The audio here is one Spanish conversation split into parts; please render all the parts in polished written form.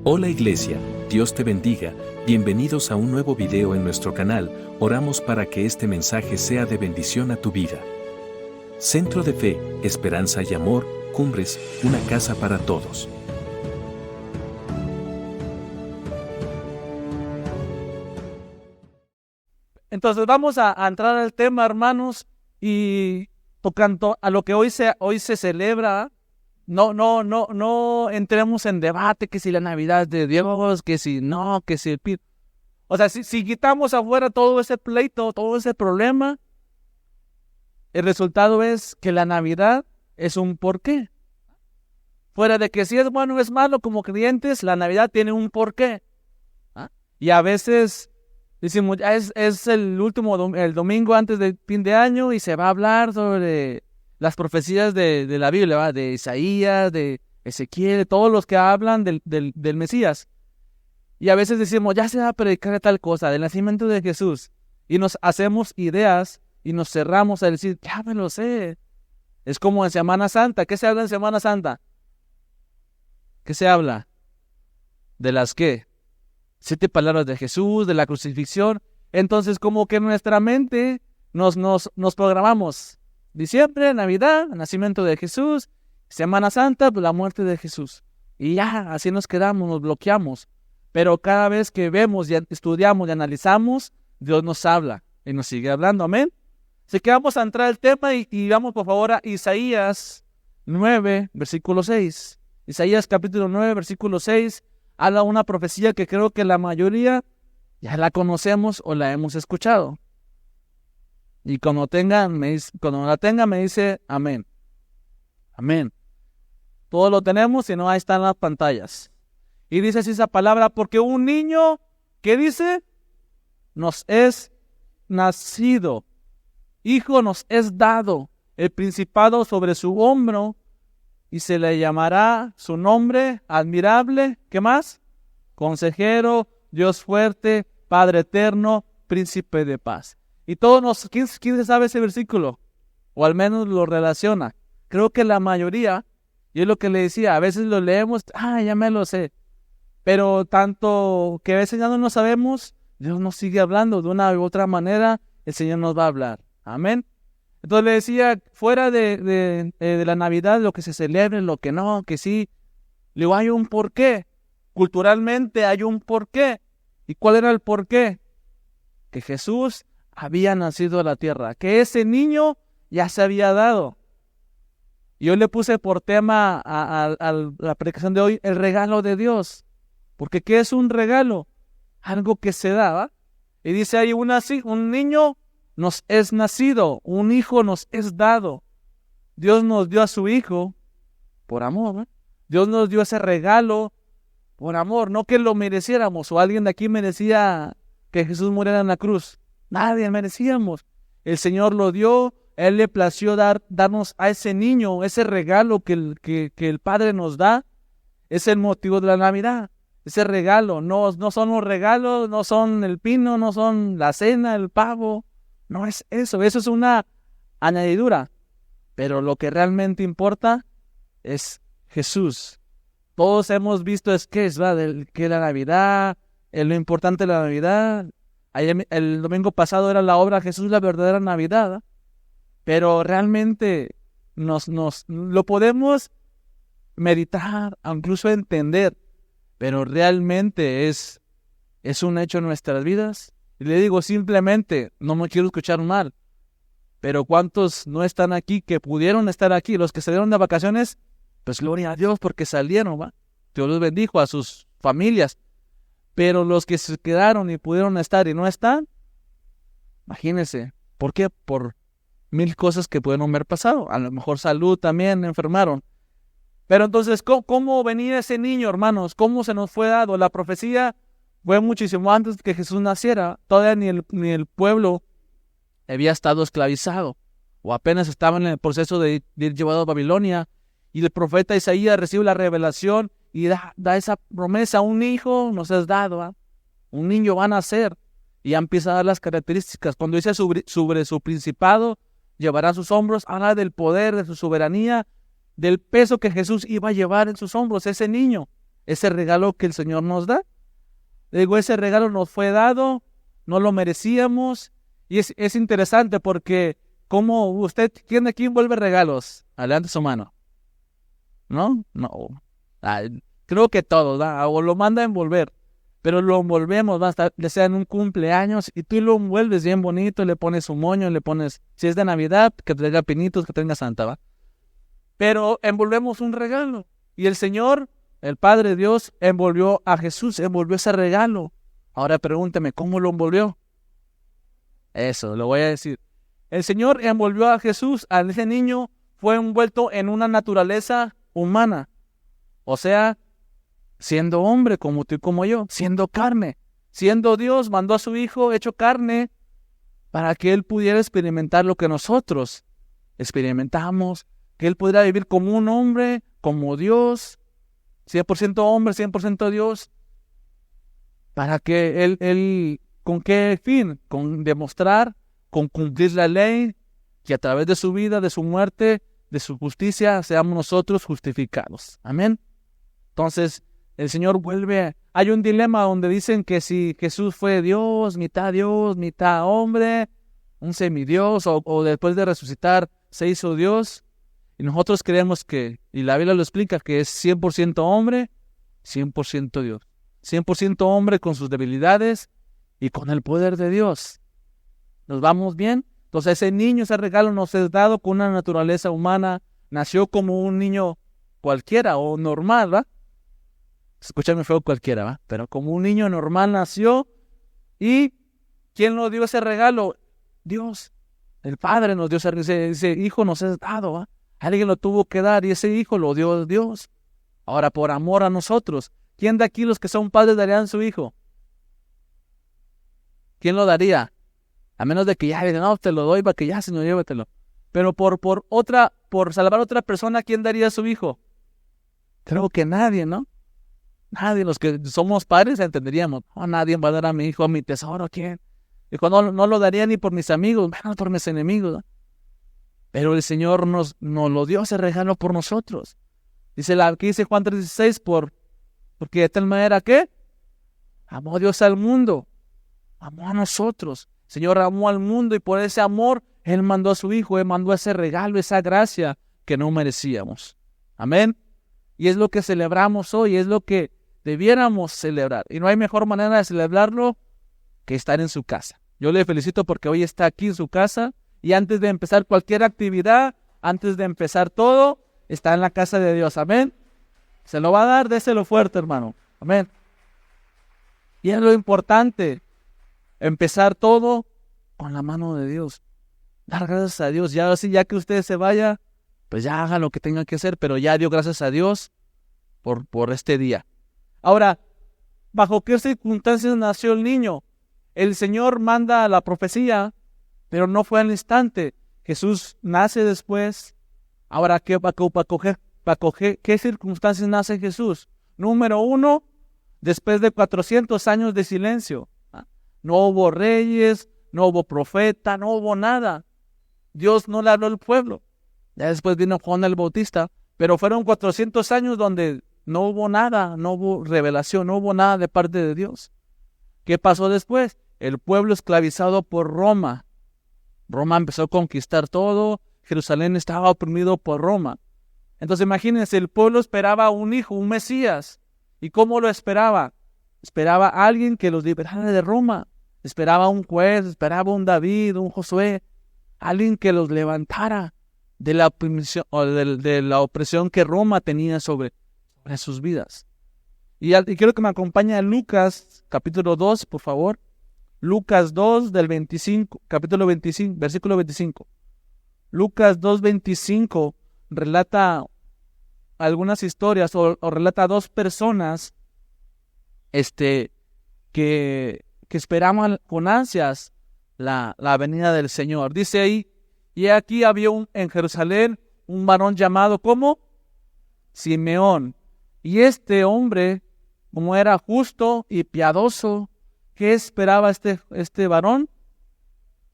Hola Iglesia, Dios te bendiga, bienvenidos a un nuevo video en nuestro canal, oramos para que este mensaje sea de bendición a tu vida. Centro de Fe, Esperanza y Amor, Cumbres, una casa para todos. Entonces vamos a entrar al tema, hermanos, y tocando a lo que hoy se celebra. No entremos en debate que si la Navidad es de Dios, que si no, que si el PIB. O sea, si quitamos afuera todo ese pleito, todo ese problema, el resultado es que la Navidad es un porqué. Fuera de que si es bueno o es malo, como creyentes, la Navidad tiene un porqué. Y a veces decimos, es el el domingo antes del fin de año y se va a hablar sobre las profecías de la Biblia, ¿va? De Isaías, de Ezequiel, de todos los que hablan del Mesías. Y a veces decimos, ya se va a predicar tal cosa, del nacimiento de Jesús. Y nos hacemos ideas y nos cerramos a decir, ya me lo sé. Es como en Semana Santa. ¿Qué se habla en Semana Santa? ¿Qué se habla? ¿De las qué? 7 palabras de Jesús, de la crucifixión. Entonces, como que en nuestra mente nos programamos. Diciembre, Navidad, nacimiento de Jesús. Semana Santa, pues, la muerte de Jesús. Y ya, así nos quedamos, nos bloqueamos. Pero cada vez que vemos y estudiamos y analizamos, Dios nos habla y nos sigue hablando. Amén. Así que vamos a entrar al tema y vamos por favor a Isaías 9, versículo 6. Isaías capítulo 9, versículo 6. Habla una profecía que creo que la mayoría ya la conocemos o la hemos escuchado. Y cuando la tenga me dice amén. Amén. Todo lo tenemos y no, ahí están las pantallas. Y dice así esa palabra, porque un niño, ¿qué dice? Nos es nacido. Hijo nos es dado. El principado sobre su hombro. Y se le llamará su nombre admirable. ¿Qué más? Consejero, Dios fuerte, Padre eterno, príncipe de paz. Y todos ¿quién se sabe ese versículo? O al menos lo relaciona. Creo que la mayoría, y es lo que le decía, a veces lo leemos, ya me lo sé. Pero tanto que a veces ya no lo sabemos, Dios nos sigue hablando de una u otra manera, el Señor nos va a hablar. Amén. Entonces le decía, fuera de la Navidad, lo que se celebre, lo que no, que sí, le digo, hay un porqué. Culturalmente hay un porqué. ¿Y cuál era el porqué? Que Jesús había nacido a la tierra, que ese niño ya se había dado. Yo le puse por tema a la predicación de hoy, el regalo de Dios. Porque ¿qué es un regalo? Algo que se da, ¿va? Y dice ahí, un niño nos es nacido, un hijo nos es dado. Dios nos dio a su hijo por amor, ¿va? Dios nos dio ese regalo por amor, no que lo mereciéramos, o alguien de aquí merecía que Jesús muriera en la cruz. Nadie merecíamos. El Señor lo dio, Él le plació darnos a ese niño, ese regalo que el Padre nos da, es el motivo de la Navidad. Ese regalo, no son los regalos, no son el pino, no son la cena, el pavo, no es eso es una añadidura. Pero lo que realmente importa es Jesús. Todos hemos visto que es la Navidad, lo importante de la Navidad. Ayer, el domingo pasado era la obra Jesús, la verdadera Navidad. Pero realmente lo podemos meditar, incluso entender. Pero realmente es un hecho en nuestras vidas. Y le digo simplemente, no me quiero escuchar mal, pero ¿cuántos no están aquí que pudieron estar aquí? Los que salieron de vacaciones, pues gloria a Dios porque salieron, ¿va? Dios los bendijo a sus familias. Pero los que se quedaron y pudieron estar y no están, imagínense, ¿por qué? Por 1000 cosas que pudieron haber pasado. A lo mejor salud también, enfermaron. Pero entonces, ¿cómo venía ese niño, hermanos? ¿Cómo se nos fue dado? La profecía fue muchísimo antes que Jesús naciera. Todavía ni el pueblo había estado esclavizado. O apenas estaba en el proceso de ir llevado a Babilonia. Y el profeta Isaías recibe la revelación y da esa promesa. Un hijo nos es dado, ¿eh? Un niño va a nacer. Y ya empieza a dar las características. Cuando dice sobre su principado, llevará a sus hombros, habla del poder, de su soberanía, del peso que Jesús iba a llevar en sus hombros, ese niño. ese regalo que el Señor nos da. Digo, ese regalo nos fue dado, no lo merecíamos, y es interesante porque como usted, ¿quién de aquí envuelve regalos? Adelante su mano. ¿No? No. Creo que todos, ¿va? O lo manda a envolver, pero lo envolvemos, ¿va? Ya sea en un cumpleaños, y tú lo envuelves bien bonito, le pones su moño, le pones, si es de Navidad, que traiga pinitos, que tenga Santa, ¿va? Pero envolvemos un regalo, y el Señor, el Padre Dios, envolvió a Jesús, envolvió ese regalo. Ahora pregúnteme, ¿cómo lo envolvió? Eso, lo voy a decir. El Señor envolvió a Jesús, a ese niño, fue envuelto en una naturaleza humana. O sea, siendo hombre como tú y como yo, siendo carne, siendo Dios, mandó a su Hijo hecho carne para que Él pudiera experimentar lo que nosotros experimentamos, que Él pudiera vivir como un hombre, como Dios, 100% hombre, 100% Dios, para que Él, ¿con qué fin? Con demostrar, con cumplir la ley, que a través de su vida, de su muerte, de su justicia, seamos nosotros justificados. Amén. Entonces, el Señor vuelve. Hay un dilema donde dicen que si Jesús fue Dios, mitad hombre, un semidios, o después de resucitar se hizo Dios. Y nosotros creemos que, y la Biblia lo explica, que es 100% hombre, 100% Dios. 100% hombre con sus debilidades y con el poder de Dios. ¿Nos vamos bien? Entonces ese niño, ese regalo nos es dado con una naturaleza humana. Nació como un niño cualquiera o normal, ¿va? Escúchame feo cualquiera, ¿va? Pero como un niño normal nació. ¿Y quién nos dio ese regalo? Dios. El Padre nos dio ese hijo, nos es dado, ¿va? Alguien lo tuvo que dar y ese hijo lo dio Dios. Ahora, por amor a nosotros, ¿quién de aquí los que son padres darían su hijo? ¿Quién lo daría? A menos de que ya digan, no, te lo doy para que ya, Señor, llévatelo. Pero por salvar a otra persona, ¿quién daría a su hijo? Creo que nadie, ¿no? Nadie, los que somos padres entenderíamos. No, nadie va a dar a mi hijo, a mi tesoro, ¿quién? Dijo, no lo daría ni por mis amigos, menos por mis enemigos, ¿no? Pero el Señor nos lo dio ese regalo por nosotros. Aquí dice Juan 3:16, porque de tal manera que amó Dios al mundo, amó a nosotros. El Señor amó al mundo y por ese amor Él mandó a su Hijo, Él mandó ese regalo, esa gracia que no merecíamos. Amén. Y es lo que celebramos hoy, es lo que debiéramos celebrar. Y no hay mejor manera de celebrarlo que estar en su casa. Yo le felicito porque hoy está aquí en su casa y antes de empezar cualquier actividad, antes de empezar todo, está en la casa de Dios. Amén. Se lo va a dar, déselo fuerte, hermano. Amén. Y es lo importante, empezar todo con la mano de Dios. Dar gracias a Dios. Ya así, ya que usted se vaya, pues ya haga lo que tenga que hacer, pero ya dio gracias a Dios por este día. Ahora, ¿bajo qué circunstancias nació el niño? El Señor manda la profecía, pero no fue al instante. Jesús nace después. Ahora, ¿qué circunstancias nace Jesús? Número 1, después de 400 años de silencio. No hubo reyes, no hubo profeta, no hubo nada. Dios no le habló al pueblo. Ya después vino Juan el Bautista, pero fueron 400 años donde no hubo nada, no hubo revelación, no hubo nada de parte de Dios. ¿Qué pasó después? El pueblo esclavizado por Roma. Roma empezó a conquistar todo, Jerusalén estaba oprimido por Roma. Entonces imagínense, el pueblo esperaba un hijo, un Mesías. ¿Y cómo lo esperaba? Esperaba a alguien que los liberara de Roma. Esperaba un juez, esperaba un David, un Josué, alguien que los levantara de la opresión que Roma tenía sobre sus vidas. Y quiero que me acompañe a Lucas, capítulo 2, por favor. Lucas 2, del 25, capítulo 25, versículo 25. Lucas 2:25 relata algunas historias o relata a dos personas que esperaban con ansias la venida del Señor. Dice ahí, y aquí había en Jerusalén un varón llamado, ¿cómo? Simeón. Y este hombre, como era justo y piadoso, ¿qué esperaba este varón?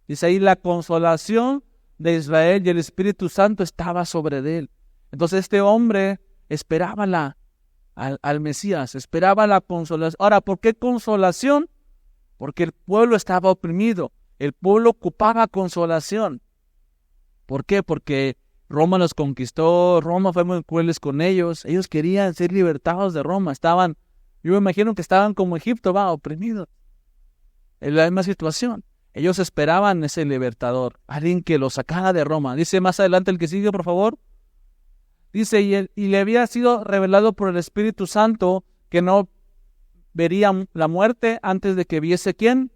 Dice ahí, la consolación de Israel y el Espíritu Santo estaba sobre él. Entonces este hombre esperaba al Mesías, esperaba la consolación. Ahora, ¿por qué consolación? Porque el pueblo estaba oprimido, el pueblo ocupaba consolación. ¿Por qué? Porque Roma los conquistó, Roma fue muy crueles con ellos querían ser libertados de Roma, yo me imagino que estaban como Egipto, oprimidos, en la misma situación. Ellos esperaban ese libertador, alguien que los sacara de Roma. Dice más adelante el que sigue, por favor. Dice, y le había sido revelado por el Espíritu Santo que no vería la muerte antes de que viese, ¿quién?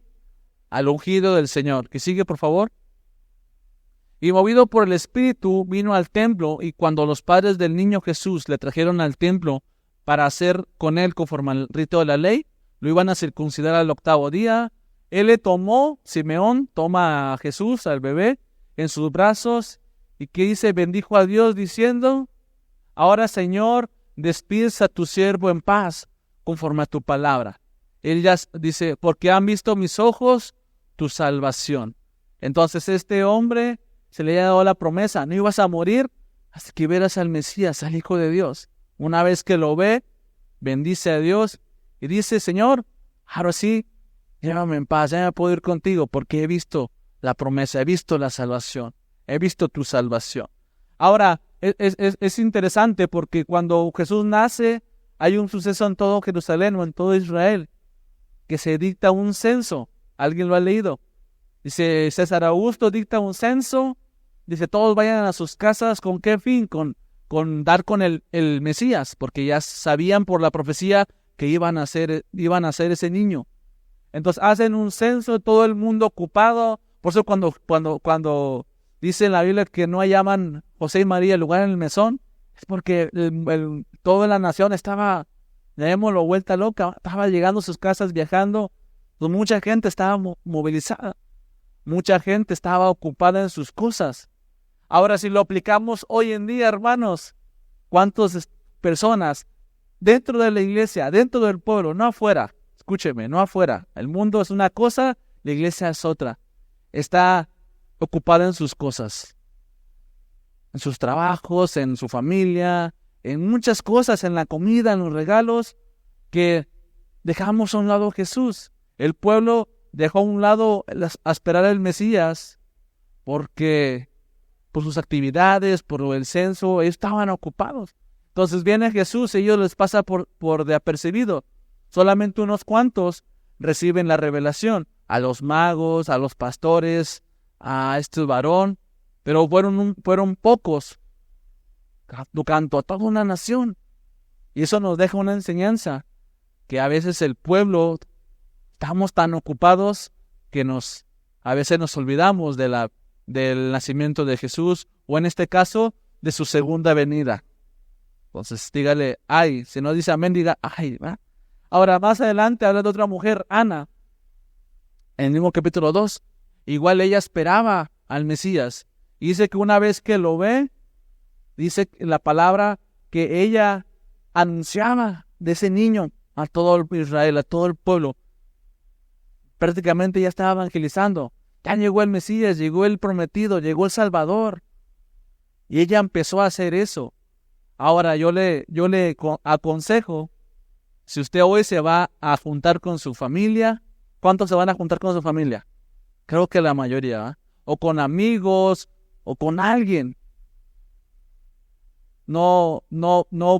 Al ungido del Señor. Que sigue, por favor. Y movido por el Espíritu vino al templo, y cuando los padres del niño Jesús le trajeron al templo para hacer con él conforme al rito de la ley, lo iban a circuncidar al 8º día. Él le tomó, Simeón toma a Jesús, al bebé, en sus brazos, y que dice, bendijo a Dios diciendo, ahora Señor, despides a tu siervo en paz, conforme a tu palabra. Él ya dice, porque han visto mis ojos tu salvación. Entonces este hombre se le ha dado la promesa, no ibas a morir hasta que vieras al Mesías, al Hijo de Dios. Una vez que lo ve, bendice a Dios y dice, Señor, ahora sí, llévame en paz, ya me puedo ir contigo porque he visto la promesa, he visto la salvación, he visto tu salvación. Ahora, es interesante porque cuando Jesús nace, hay un suceso en todo Jerusalén o en todo Israel, que se dicta un censo. ¿Alguien lo ha leído? Dice, César Augusto dicta un censo, dice, todos vayan a sus casas, ¿con qué fin? Con dar con el Mesías, porque ya sabían por la profecía que iban a ser ese niño. Entonces hacen un censo, todo el mundo ocupado. Por eso cuando dice en la Biblia que no llaman José y María el lugar en el mesón, es porque toda la nación estaba, llamémoslo, vuelta loca, estaba llegando a sus casas, viajando. Pues mucha gente estaba movilizada, mucha gente estaba ocupada en sus cosas. Ahora, si lo aplicamos hoy en día, hermanos, ¿cuántas personas dentro de la iglesia, dentro del pueblo, no afuera? Escúcheme, no afuera. El mundo es una cosa, la iglesia es otra. Está ocupada en sus cosas, en sus trabajos, en su familia, en muchas cosas, en la comida, en los regalos, que dejamos a un lado a Jesús. El pueblo dejó a un lado a esperar al Mesías porque por sus actividades, por el censo, ellos estaban ocupados. Entonces viene Jesús y ellos les pasa por de apercibido. Solamente unos cuantos reciben la revelación. A los magos, a los pastores, a este varón, pero fueron pocos, tanto a toda una nación. Y eso nos deja una enseñanza, que a veces el pueblo estamos tan ocupados que a veces nos olvidamos del nacimiento de Jesús, o en este caso, de su segunda venida. Entonces dígale, ay, si no dice amén, diga, ay, ¿va? Ahora más adelante habla de otra mujer, Ana, en el mismo capítulo 2, igual ella esperaba al Mesías, y dice que una vez que lo ve, dice la palabra que ella anunciaba de ese niño a todo Israel, a todo el pueblo. Prácticamente ya estaba evangelizando. Ya llegó el Mesías, llegó el prometido, llegó el Salvador. Y ella empezó a hacer eso. Ahora yo le aconsejo, si usted hoy se va a juntar con su familia, ¿cuántos se van a juntar con su familia? Creo que la mayoría, ¿eh? O con amigos, o con alguien. No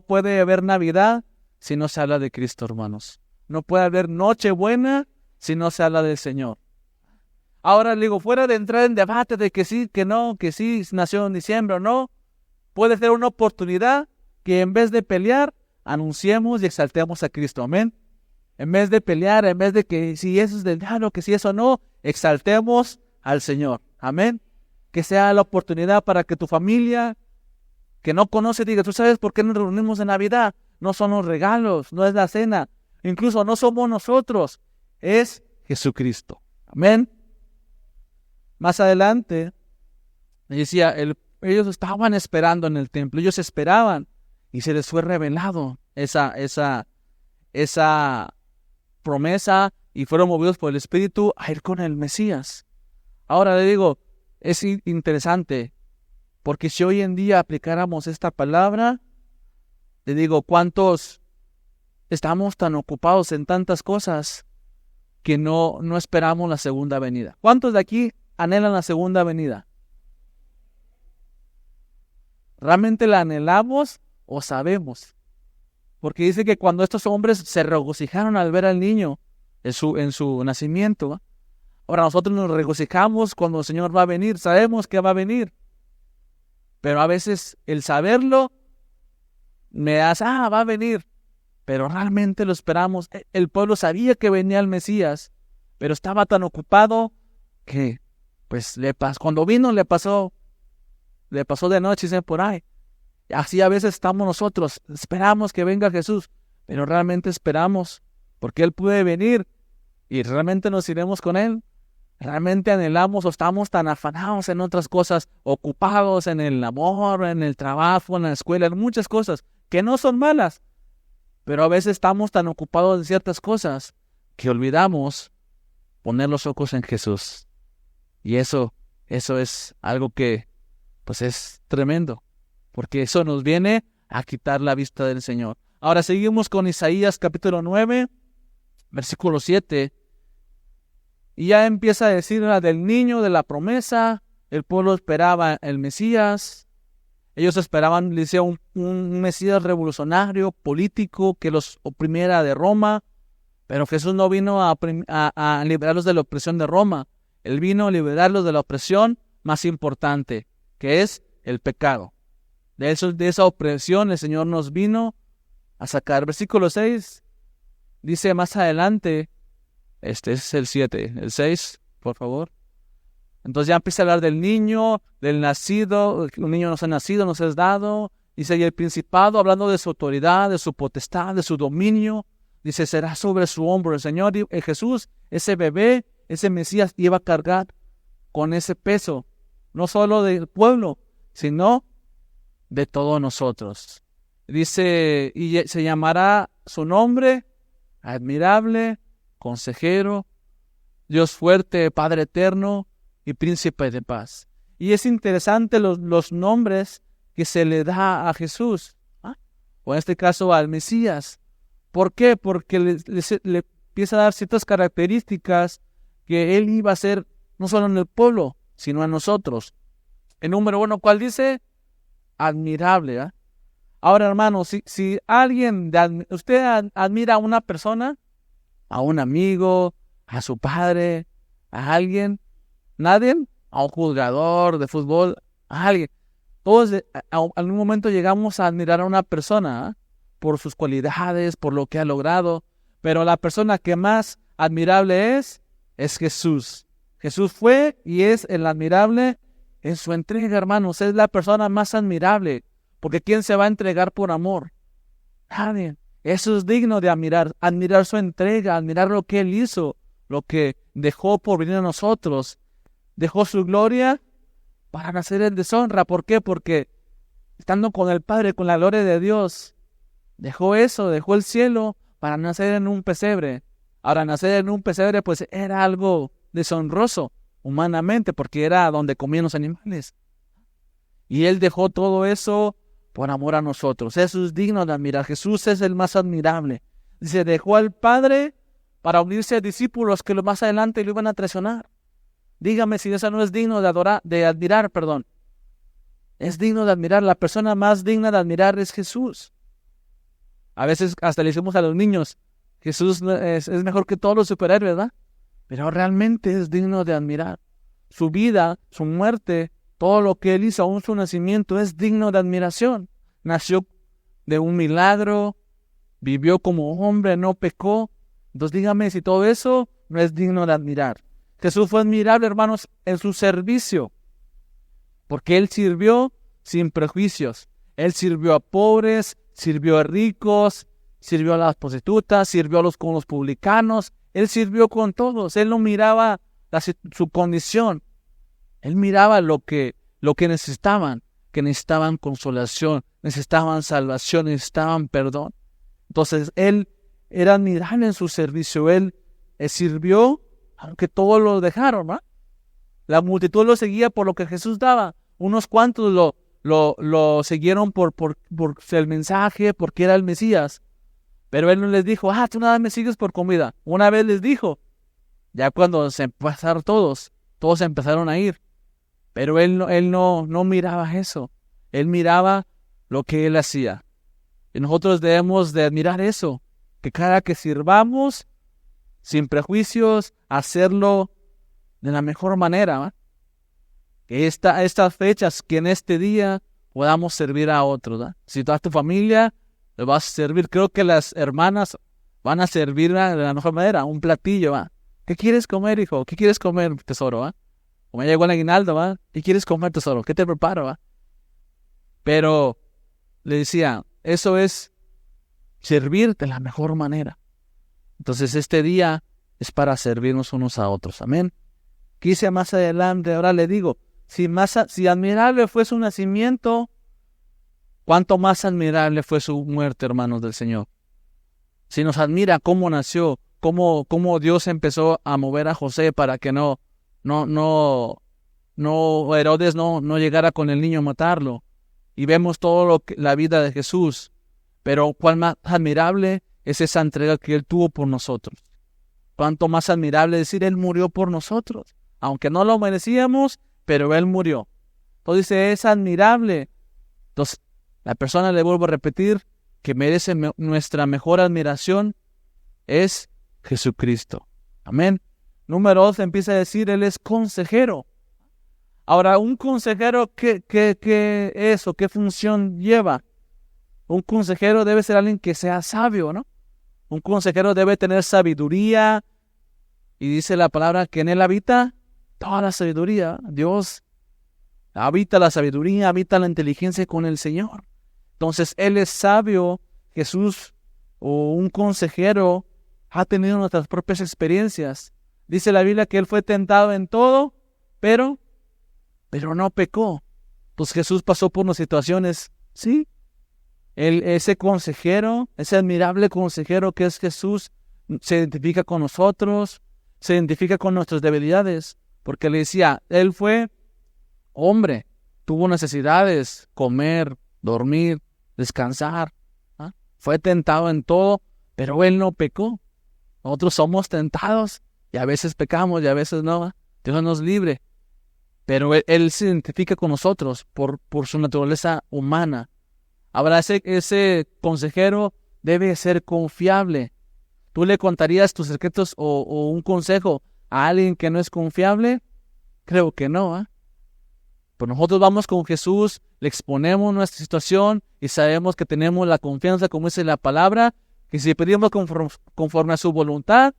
puede haber Navidad si no se habla de Cristo, hermanos. No puede haber Nochebuena si no se habla del Señor. Ahora le digo, fuera de entrar en debate de que sí, que no, que sí nació en diciembre o no, puede ser una oportunidad que en vez de pelear, anunciemos y exaltemos a Cristo. Amén. En vez de pelear, en vez de que si eso es del diablo, que si eso no, exaltemos al Señor. Amén. Que sea la oportunidad para que tu familia que no conoce diga, ¿tú sabes por qué nos reunimos en Navidad? No son los regalos, no es la cena, incluso no somos nosotros, es Jesucristo. Amén. Más adelante, decía, ellos estaban esperando en el templo, ellos esperaban y se les fue revelado esa promesa y fueron movidos por el Espíritu a ir con el Mesías. Ahora le digo, es interesante, porque si hoy en día aplicáramos esta palabra, le digo, ¿cuántos estamos tan ocupados en tantas cosas que no esperamos la segunda venida. ¿Cuántos de aquí anhelan la segunda venida? ¿Realmente la anhelamos o sabemos? Porque dice que cuando estos hombres se regocijaron al ver al niño en su nacimiento, ahora nosotros nos regocijamos cuando el Señor va a venir, sabemos que va a venir. Pero a veces el saberlo me hace, va a venir. Pero realmente lo esperamos. El pueblo sabía que venía el Mesías, pero estaba tan ocupado que, pues, cuando vino le pasó de noche, dicen por ahí. Así a veces estamos nosotros, esperamos que venga Jesús, pero realmente esperamos, porque Él puede venir y realmente nos iremos con Él. Realmente anhelamos o estamos tan afanados en otras cosas, ocupados en el amor, en el trabajo, en la escuela, en muchas cosas que no son malas, pero a veces estamos tan ocupados en ciertas cosas que olvidamos poner los ojos en Jesús. Y eso es algo que, pues, es tremendo, porque eso nos viene a quitar la vista del Señor. Ahora seguimos con Isaías capítulo 9, versículo 7. Y ya empieza a decir del niño, de la promesa. El pueblo esperaba el Mesías. Ellos esperaban, decía, un Mesías revolucionario, político, que los oprimiera de Roma. Pero Jesús no vino a liberarlos de la opresión de Roma. Él vino a liberarlos de la opresión más importante, que es el pecado. De esa opresión el Señor nos vino a sacar. Versículo 6 dice más adelante. Este es el 7, el 6, por favor. Entonces ya empieza a hablar del niño, del nacido. Un niño nos ha nacido, nos es dado. Dice, y el principado, hablando de su autoridad, de su potestad, de su dominio. Dice, será sobre su hombro. El Señor Jesús, ese bebé, ese Mesías, iba a cargar con ese peso. No solo del pueblo, sino de todos nosotros. Dice, y se llamará su nombre, admirable, consejero, Dios fuerte, Padre eterno y príncipe de paz. Y es interesante los nombres que se le da a Jesús, o en este caso al Mesías. ¿Por qué? Porque le empieza a dar ciertas características que Él iba a hacer no solo en el pueblo, sino en nosotros. El número 1, ¿cuál dice? Admirable. Ahora, hermano, si usted admira a una persona, a un amigo, a su padre, a alguien, nadie, a un jugador de fútbol, a alguien. Todos en un momento llegamos a admirar a una persona por sus cualidades, por lo que ha logrado, pero la persona que más admirable es Jesús. Jesús fue y es el admirable en su entrega, hermanos. Es la persona más admirable, porque ¿quién se va a entregar por amor? Nadie. Eso es digno de admirar su entrega, admirar lo que Él hizo, lo que dejó por venir a nosotros. Dejó su gloria para nacer en deshonra. ¿Por qué? Porque estando con el Padre, con la gloria de Dios, dejó el cielo para nacer en un pesebre. Ahora, nacer en un pesebre, pues era algo deshonroso humanamente, porque era donde comían los animales. Y Él dejó todo eso por amor a nosotros. Eso es digno de admirar. Jesús es el más admirable. Dice, dejó al Padre para unirse a discípulos que más adelante lo iban a traicionar. Dígame si eso no es digno de admirar. Es digno de admirar. La persona más digna de admirar es Jesús. A veces hasta le decimos a los niños, Jesús es mejor que todos los superhéroes, ¿verdad? Pero realmente es digno de admirar. Su vida, su muerte, todo lo que Él hizo, aún su nacimiento, es digno de admiración. Nació de un milagro, vivió como hombre, no pecó. Entonces dígame si todo eso no es digno de admirar. Jesús fue admirable, hermanos, en su servicio, porque Él sirvió sin prejuicios. Él sirvió a pobres, sirvió a ricos, sirvió a las prostitutas, sirvió con los publicanos. Él sirvió con todos. Él no miraba su condición. Él miraba lo que necesitaban, que necesitaban consolación, necesitaban salvación, necesitaban perdón. Entonces, Él era admirable en su servicio. Él sirvió, aunque todos lo dejaron, ¿no? La multitud lo seguía por lo que Jesús daba. Unos cuantos lo siguieron por el mensaje, porque era el Mesías. Pero él no les dijo, tú nada me sigues por comida. Una vez les dijo, ya cuando se empezaron todos empezaron a ir. Pero él no miraba eso. Él miraba lo que él hacía. Y nosotros debemos de admirar eso, que cada que sirvamos, sin prejuicios, hacerlo de la mejor manera, ¿va? Que estas fechas, que en este día podamos servir a otros, ¿va? Si toda tu familia le vas a servir, creo que las hermanas van a servir de la mejor manera, un platillo, ¿va? ¿Qué quieres comer, hijo? ¿Qué quieres comer, tesoro, va? O me llegó el aguinaldo, ¿va? ¿Qué quieres comer, tesoro? ¿Qué te preparo, va? Pero le decía, eso es servir de la mejor manera. Entonces este día es para servirnos unos a otros. Amén. Quise más adelante, ahora le digo, si admirable fue su nacimiento, ¿cuánto más admirable fue su muerte, hermanos del Señor? Si nos admira cómo nació, cómo Dios empezó a mover a José para que Herodes no llegara con el niño a matarlo. Y vemos la vida de Jesús. Pero cuán más admirable es esa entrega que Él tuvo por nosotros. Cuánto más admirable decir, Él murió por nosotros. Aunque no lo merecíamos, pero Él murió. Entonces es admirable. Entonces, la persona, le vuelvo a repetir, que merece nuestra mejor admiración es Jesucristo. Amén. Número 2 empieza a decir, Él es consejero. Ahora, un consejero, ¿qué es o qué función lleva? Un consejero debe ser alguien que sea sabio, ¿no? Un consejero debe tener sabiduría. Y dice la palabra que en él habita toda la sabiduría. Dios habita la sabiduría, habita la inteligencia con el Señor. Entonces, Él es sabio. Jesús, o un consejero, ha tenido nuestras propias experiencias. Dice la Biblia que Él fue tentado en todo, pero no pecó. Pues Jesús pasó por unas situaciones, sí. Ese consejero, ese admirable consejero que es Jesús, se identifica con nosotros, se identifica con nuestras debilidades, porque le decía, Él fue hombre, tuvo necesidades, comer, dormir, descansar, ¿ah? Fue tentado en todo, pero Él no pecó. Nosotros somos tentados y a veces pecamos y a veces no, ¿ah? Dios nos libre, pero Él se identifica con nosotros por su naturaleza humana. Ahora, ese consejero debe ser confiable. ¿Tú le contarías tus secretos o un consejo a alguien que no es confiable? Creo que no, ¿eh? Pues nosotros vamos con Jesús, le exponemos nuestra situación y sabemos que tenemos la confianza, como dice la palabra, que si pedimos conforme a su voluntad,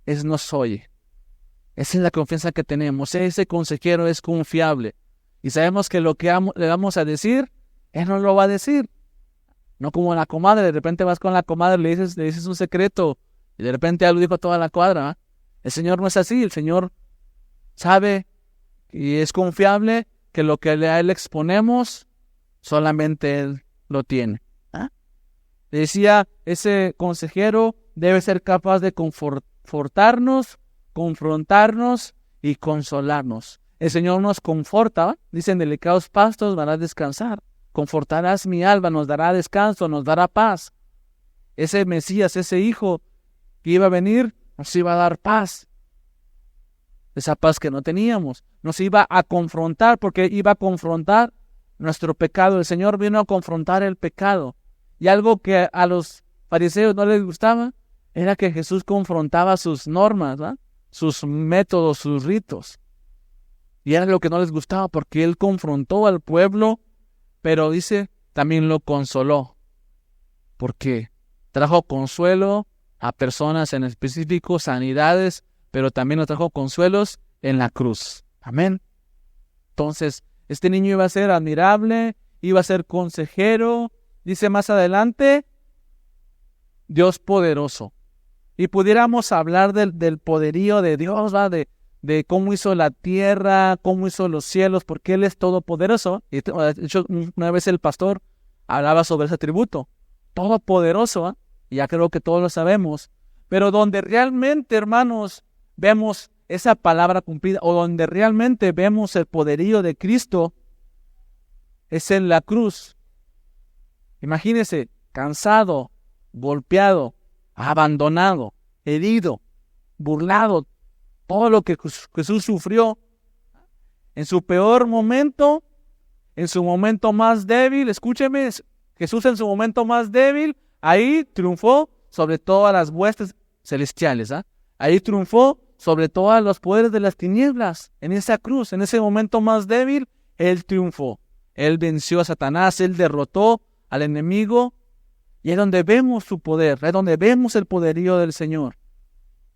Él nos oye. Esa es la confianza que tenemos. Ese consejero es confiable. Y sabemos que lo que le vamos a decir, Él nos lo va a decir. No como la comadre, de repente vas con la comadre, le dices un secreto y de repente ya lo dijo a toda la cuadra, ¿eh? El Señor no es así. El Señor sabe y es confiable que lo que a Él le exponemos, solamente Él lo tiene. Decía, ese consejero debe ser capaz de confortarnos, confrontarnos y consolarnos. El Señor nos conforta, ¿eh? Dicen, delicados pastos van a descansar. Confortarás mi alma, nos dará descanso, nos dará paz. Ese Mesías, ese Hijo que iba a venir, nos iba a dar paz. Esa paz que no teníamos. Nos iba a confrontar, porque iba a confrontar nuestro pecado. El Señor vino a confrontar el pecado. Y algo que a los fariseos no les gustaba era que Jesús confrontaba sus normas, ¿verdad? Sus métodos, sus ritos. Y era lo que no les gustaba, porque Él confrontó al pueblo, pero dice, también lo consoló. Porque trajo consuelo a personas en específico, sanidades, pero también nos trajo consuelos en la cruz. Amén. Entonces, este niño iba a ser admirable, iba a ser consejero. Dice más adelante, Dios poderoso. Y pudiéramos hablar del poderío de Dios, ¿va? De cómo hizo la tierra, cómo hizo los cielos, porque Él es todopoderoso. Y de hecho, una vez el pastor hablaba sobre ese atributo. Todopoderoso, ¿eh? Y ya creo que todos lo sabemos. Pero donde realmente, hermanos, vemos esa palabra cumplida, o donde realmente vemos el poderío de Cristo, es en la cruz. Imagínese, cansado, golpeado, abandonado, herido, burlado, todo lo que Jesús sufrió en su peor momento, en su momento más débil. Escúcheme, Jesús en su momento más débil, ahí triunfó sobre todas las huestes celestiales. Ahí triunfó sobre todos los poderes de las tinieblas. En esa cruz, en ese momento más débil, Él triunfó. Él venció a Satanás, Él derrotó al enemigo. Y es donde vemos su poder, es donde vemos el poderío del Señor.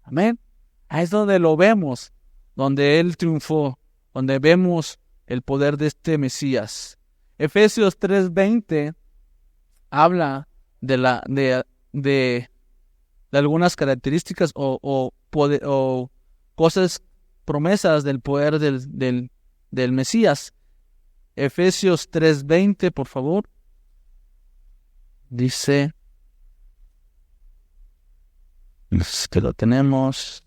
Amén. Ahí es donde lo vemos, donde Él triunfó, donde vemos el poder de este Mesías. Efesios 3:20 habla de algunas características o cosas, promesas del poder del Mesías. Efesios 3:20, por favor. Dice, que lo tenemos.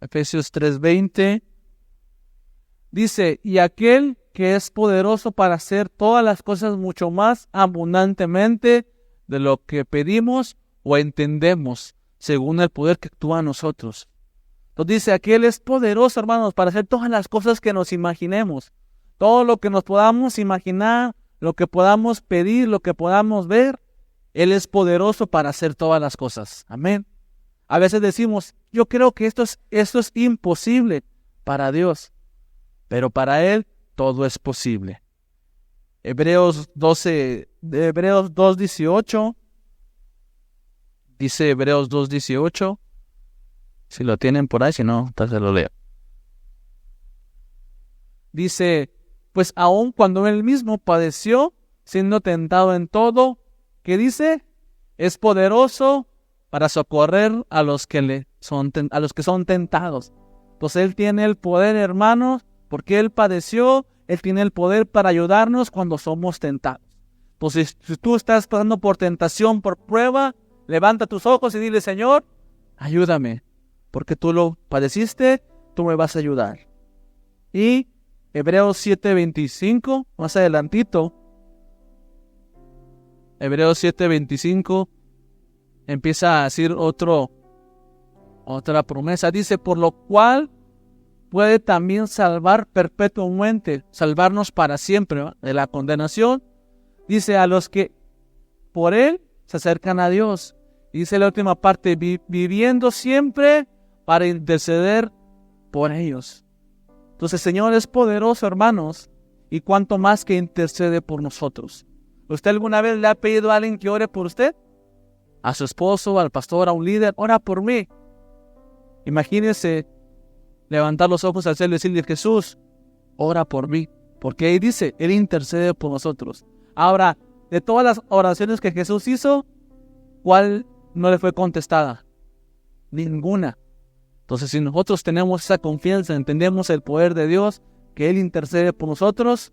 Efesios 3:20. Dice, y aquel que es poderoso para hacer todas las cosas mucho más abundantemente de lo que pedimos o entendemos, según el poder que actúa en nosotros. Entonces dice, aquel es poderoso, hermanos, para hacer todas las cosas que nos imaginemos. Todo lo que nos podamos imaginar, lo que podamos pedir, lo que podamos ver, Él es poderoso para hacer todas las cosas. Amén. A veces decimos, yo creo que esto es imposible para Dios, pero para Él todo es posible. Hebreos 2:18, dice Hebreos 2:18, si lo tienen por ahí, si no, entonces lo leo. Dice, pues aun cuando Él mismo padeció, siendo tentado en todo, ¿qué dice? Es poderoso para socorrer a los que son tentados. Entonces Él tiene el poder, hermanos, porque Él padeció. Él tiene el poder para ayudarnos cuando somos tentados. Entonces, si tú estás pasando por tentación, por prueba, levanta tus ojos y dile, Señor, ayúdame, porque tú lo padeciste, tú me vas a ayudar. Y Hebreos 7:25, más adelantito, Hebreos 7:25 empieza a decir otra promesa. Dice, por lo cual puede también salvar perpetuamente, salvarnos para siempre, ¿no?, de la condenación. Dice, a los que por Él se acercan a Dios. Y dice la última parte, viviendo siempre para interceder por ellos. Entonces el Señor es poderoso, hermanos, y cuanto más que intercede por nosotros. ¿Usted alguna vez le ha pedido a alguien que ore por usted? A su esposo, al pastor, a un líder, ora por mí. Imagínese levantar los ojos al cielo y decirle, Jesús, ora por mí. Porque ahí dice, Él intercede por nosotros. Ahora, de todas las oraciones que Jesús hizo, ¿cuál no le fue contestada? Ninguna. Entonces, si nosotros tenemos esa confianza, entendemos el poder de Dios, que Él intercede por nosotros,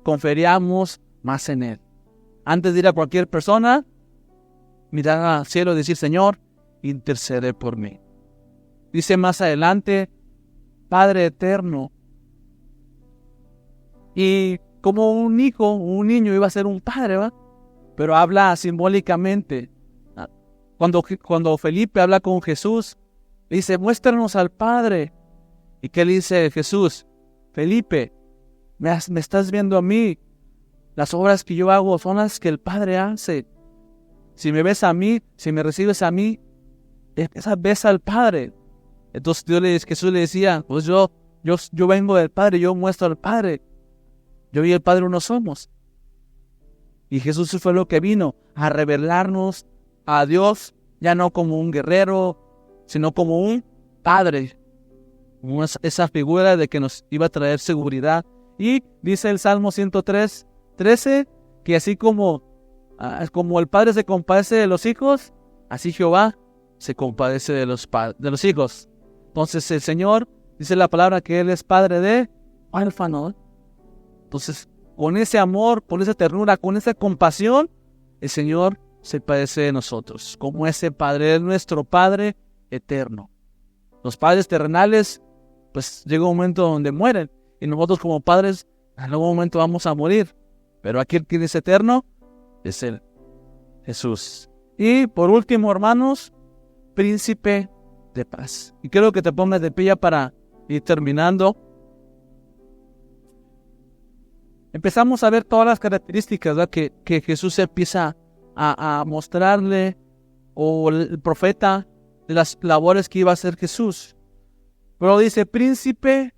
confiamos más en Él. Antes de ir a cualquier persona, mirar al cielo y decir, Señor, intercede por mí. Dice más adelante, Padre eterno. Y como un niño iba a ser un padre, ¿va? Pero habla simbólicamente. Cuando Felipe habla con Jesús, le dice, muéstranos al Padre. ¿Y qué le dice Jesús? Felipe, me estás viendo a mí. Las obras que yo hago son las que el Padre hace. Si me ves a mí, si me recibes a mí, esa ves al Padre. Entonces Jesús le decía, pues yo vengo del Padre, yo muestro al Padre. Yo y el Padre uno somos. Y Jesús fue lo que vino a revelarnos a Dios, ya no como un guerrero, sino como un Padre. Esa figura de que nos iba a traer seguridad. Y dice el Salmo 103:13, que así como el Padre se compadece de los hijos, así Jehová se compadece de los hijos. Entonces el Señor dice la palabra que Él es Padre de huérfanos. Entonces, con ese amor, con esa ternura, con esa compasión, el Señor se padece de nosotros. Como ese Padre es nuestro Padre eterno. Los padres terrenales, pues llega un momento donde mueren. Y nosotros como padres, en algún momento vamos a morir. Pero aquel que es eterno es Él, Jesús. Y por último, hermanos, príncipe de paz. Y quiero que te pongas de pie para ir terminando. Empezamos a ver todas las características, ¿verdad?, que Jesús empieza a mostrarle, o el profeta, de las labores que iba a hacer Jesús. Pero dice, príncipe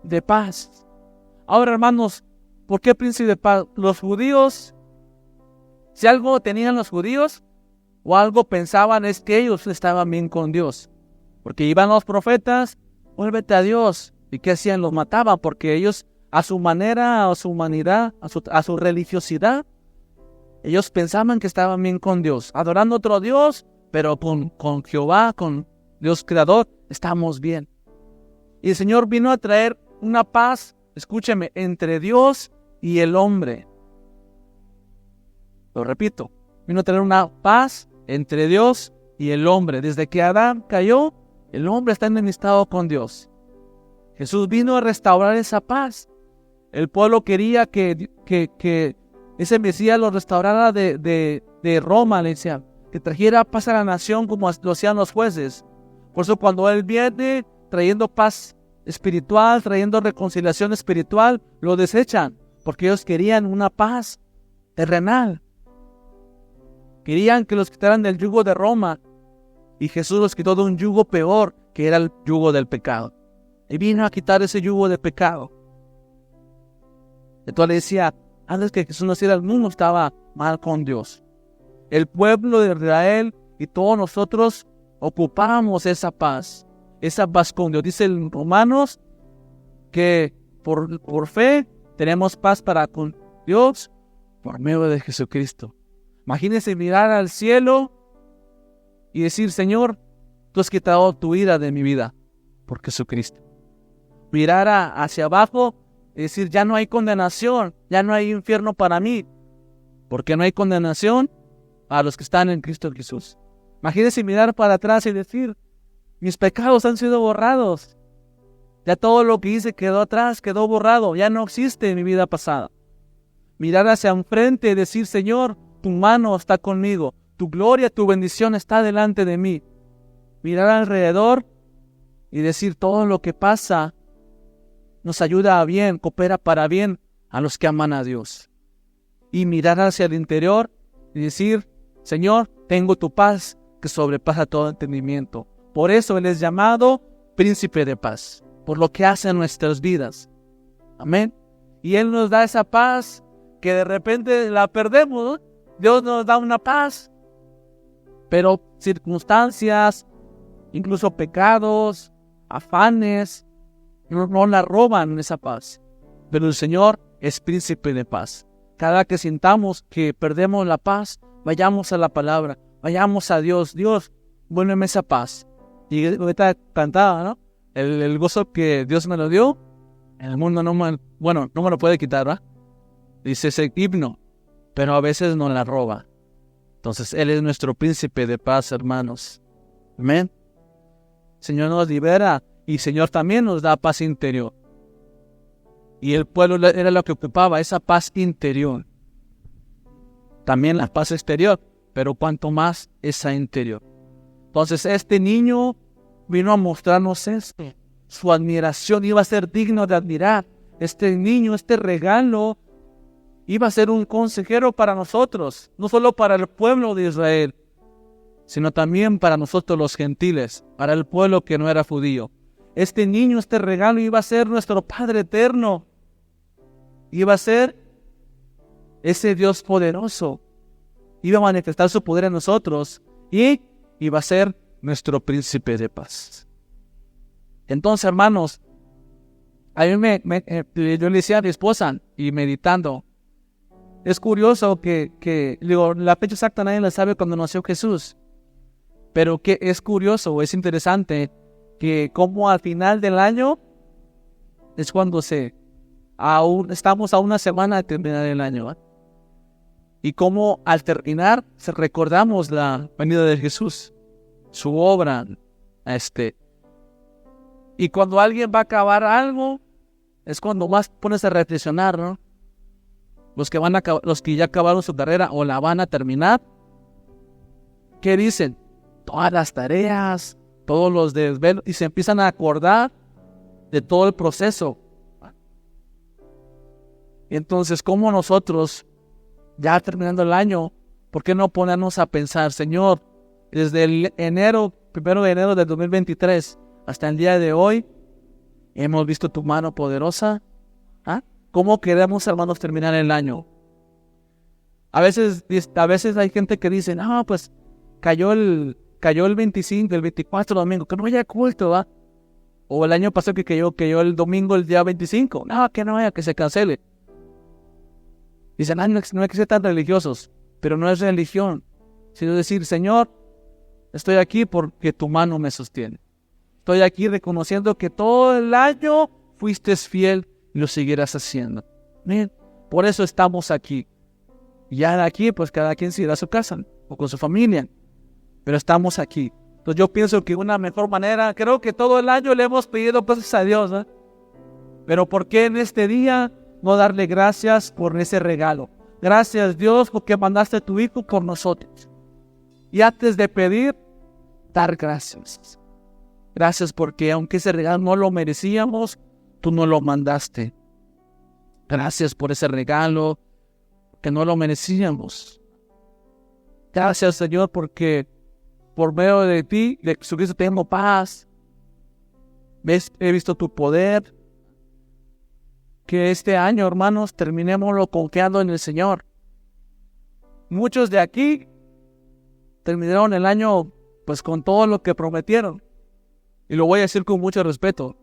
de paz. Ahora, hermanos, ¿por qué príncipe de paz? Los judíos, si algo tenían los judíos, o algo pensaban, es que ellos estaban bien con Dios. Porque iban los profetas, vuélvete a Dios. ¿Y qué hacían? Los mataban, porque ellos, a su manera, a su humanidad, a su religiosidad, ellos pensaban que estaban bien con Dios, adorando a otro Dios, pero con Jehová, con Dios creador, estamos bien. Y el Señor vino a traer una paz, escúcheme, entre Dios y el hombre. Lo repito, vino a traer una paz entre Dios y el hombre. Desde que Adán cayó, el hombre está enemistado con Dios. Jesús vino a restaurar esa paz. El pueblo quería que ese Mesías lo restaurara de Roma, le decían, que trajera paz a la nación como lo hacían los jueces. Por eso cuando Él viene trayendo paz espiritual, trayendo reconciliación espiritual, lo desechan, porque ellos querían una paz terrenal. Querían que los quitaran del yugo de Roma, y Jesús los quitó de un yugo peor, que era el yugo del pecado. Y vino a quitar ese yugo de pecado. Entonces le decía, antes que Jesús naciera, el mundo estaba mal con Dios. El pueblo de Israel y todos nosotros ocupamos esa paz con Dios. Dice en Romanos que por fe tenemos paz para con Dios por medio de Jesucristo. Imagínense mirar al cielo y decir, Señor, tú has quitado tu ira de mi vida por Jesucristo. Mirar hacia abajo y decir, ya no hay condenación, ya no hay infierno para mí, porque no hay condenación a los que están en Cristo Jesús. Imagínense mirar para atrás y decir, mis pecados han sido borrados. Ya todo lo que hice quedó atrás, quedó borrado, ya no existe en mi vida pasada. Mirar hacia enfrente y decir, Señor, tu mano está conmigo, tu gloria, tu bendición está delante de mí. Mirar alrededor y decir, todo lo que pasa nos ayuda a bien, coopera para bien a los que aman a Dios. Y mirar hacia el interior y decir, Señor, tengo tu paz que sobrepasa todo entendimiento. Por eso Él es llamado príncipe de paz, por lo que hace en nuestras vidas. Amén. Y Él nos da esa paz que de repente la perdemos, ¿no? Dios nos da una paz, pero circunstancias, incluso pecados, afanes, no la roban esa paz. Pero el Señor es príncipe de paz. Cada que sintamos que perdemos la paz, vayamos a la palabra, vayamos a Dios. Dios, vuélveme esa paz. Y ahorita cantaba, ¿no? El gozo que Dios me lo dio, el mundo no me lo puede quitar, ¿verdad? Dice ese himno, pero a veces nos la roba. Entonces Él es nuestro príncipe de paz, hermanos. Amén. Señor nos libera y Señor también nos da paz interior. Y el pueblo era lo que ocupaba, esa paz interior. También la paz exterior, pero cuanto más esa interior. Entonces este niño vino a mostrarnos esto. Su admiración iba a ser digno de admirar. Este niño, este regalo, iba a ser un consejero para nosotros, no solo para el pueblo de Israel, sino también para nosotros los gentiles, para el pueblo que no era judío. Este niño, este regalo iba a ser nuestro Padre eterno. Iba a ser ese Dios poderoso. Iba a manifestar su poder en nosotros y iba a ser nuestro príncipe de paz. Entonces, hermanos, a mí yo le decía a mi esposa y meditando, es curioso que la fecha exacta nadie la sabe cuando nació Jesús, pero que es curioso, es interesante que como al final del año es cuando estamos a una semana de terminar el año, ¿eh? Y como al terminar recordamos la venida de Jesús, su obra, y cuando alguien va a acabar algo es cuando más pones a reflexionar, ¿no? Los que ya acabaron su carrera o la van a terminar, ¿qué dicen? Todas las tareas, todos los desvelos, y se empiezan a acordar de todo el proceso. Entonces, ¿cómo nosotros, ya terminando el año, por qué no ponernos a pensar, Señor, desde el 1 de enero del 2023 hasta el día de hoy, hemos visto tu mano poderosa? ¿Cómo queremos, hermanos, terminar el año? A veces hay gente que dice, no, pues cayó el 25, el 24 domingo, que no haya culto, ¿va? O el año pasado que cayó el domingo, el día 25, no, que no haya, que se cancele. Dicen, no hay que ser tan religiosos, pero no es religión, sino decir, Señor, estoy aquí porque tu mano me sostiene. Estoy aquí reconociendo que todo el año fuiste fiel y lo seguirás haciendo. Bien, por eso estamos aquí. Y ya de aquí, pues cada quien se irá a su casa o con su familia. Pero estamos aquí. Entonces yo pienso que una mejor manera, creo que todo el año le hemos pedido cosas a Dios, ¿eh? Pero ¿por qué en este día no darle gracias por ese regalo? Gracias, Dios, porque mandaste a tu Hijo por nosotros. Y antes de pedir, dar gracias. Gracias porque aunque ese regalo no lo merecíamos, tú no lo mandaste. Gracias por ese regalo que no lo merecíamos. Gracias, Señor, porque por medio de ti, de Jesucristo, tengo paz. He visto tu poder. Que este año, hermanos, terminémoslo confiando en el Señor. Muchos de aquí terminaron el año pues con todo lo que prometieron. Y lo voy a decir con mucho respeto.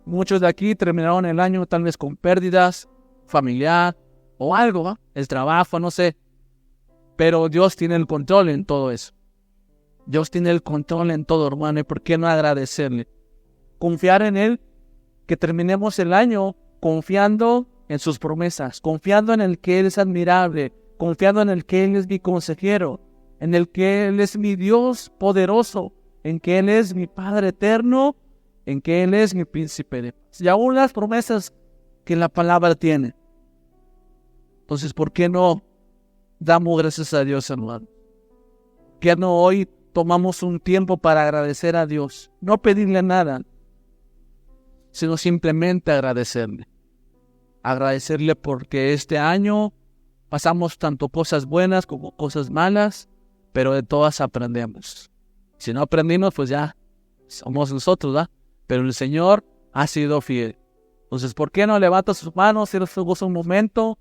Muchos de aquí terminaron el año tal vez con pérdidas, familiar o algo, ¿va? El trabajo, no sé. Pero Dios tiene el control en todo eso. Dios tiene el control en todo, hermano. ¿Y por qué no agradecerle? Confiar en Él, que terminemos el año confiando en sus promesas, confiando en el que Él es admirable, confiando en el que Él es mi consejero, en el que Él es mi Dios poderoso, en que Él es mi Padre eterno, en que Él es mi príncipe de paz. Y aún las promesas que la palabra tiene. Entonces, ¿por qué no damos gracias a Dios, hermano? ¿Por qué no hoy tomamos un tiempo para agradecer a Dios? No pedirle nada, sino simplemente agradecerle. Agradecerle porque este año pasamos tanto cosas buenas como cosas malas, pero de todas aprendemos. Si no aprendimos, pues ya somos nosotros, ¿verdad? Pero el Señor ha sido fiel. Entonces, ¿por qué no levanta sus manos, cierra sus ojos un momento